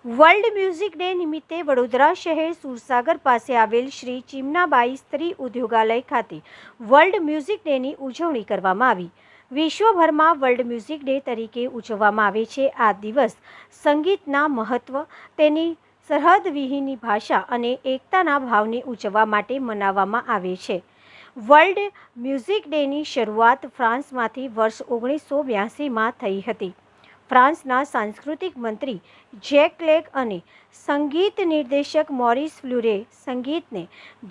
World music day નિમિત્તે વડોદરા શહેર સુરસાગર પાસે આવેલ શ્રી ચીમનાબાઈ સ્ત્રી ઉદ્યોગાલય ખાતે વર્લ્ડ મ્યુઝિક ડેની ઉજવણી કરવામાં આવી। વિશ્વભરમાં વર્લ્ડ મ્યુઝિક ડે તરીકે ઉજવવામાં આવે છે। આ દિવસ સંગીતના મહત્વ, તેની સરહદવિહીની ભાષા અને એકતાના ભાવને ઉજવવા માટે મનાવવામાં આવે છે। વર્લ્ડ મ્યુઝિક ડેની શરૂઆત ફ્રાન્સમાંથી વર્ષ 1982માં થઈ હતી। ફ્રાન્સના સાંસ્કૃતિક મંત્રી જેક લેગ અને સંગીત નિર્દેશક મોરિસ ફ્લુરે સંગીતને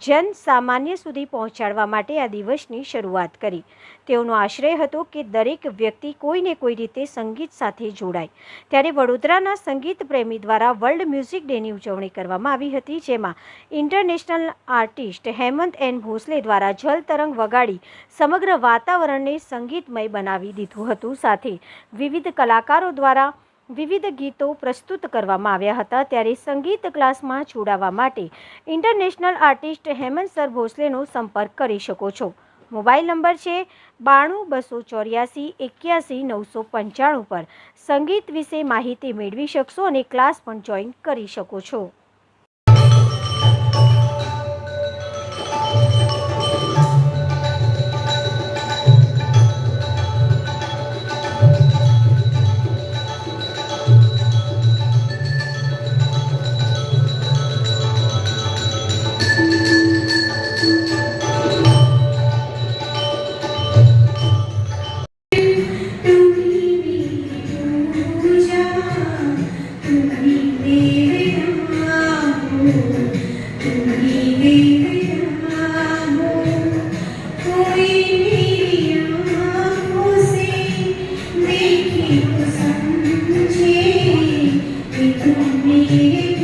જન સામાન્ય સુધી પહોંચાડવા માટે આ દિવસની શરૂઆત કરી। તેઓનો આશ્રય હતો કે દરેક વ્યક્તિ કોઈને કોઈ રીતે સંગીત સાથે જોડાય। ત્યારે વડોદરાના સંગીત પ્રેમી દ્વારા વર્લ્ડ મ્યુઝિક ડેની ઉજવણી કરવામાં આવી હતી, જેમાં ઇન્ટરનેશનલ આર્ટિસ્ટ હેમંત એન ભોસલે દ્વારા જલ તરંગ વગાડી સમગ્ર વાતાવરણને સંગીતમય બનાવી દીધું હતું। સાથે વિવિધ કલાકારો દ્વારા વિવિધ ગીતો પ્રસ્તુત કરવામાં આવ્યા હતા। ત્યારે સંગીત ક્લાસમાં જોડાવા માટે ઇન્ટરનેશનલ આર્ટિસ્ટ હેમંત સર ભોસલેનો સંપર્ક કરી શકો છો। મોબાઈલ નંબર છે 92 284 81 995 પર સંગીત વિશે માહિતી મેળવી શકશો અને ક્લાસ પણ જોઈન કરી શકો છો। समझे कि तुम मेरे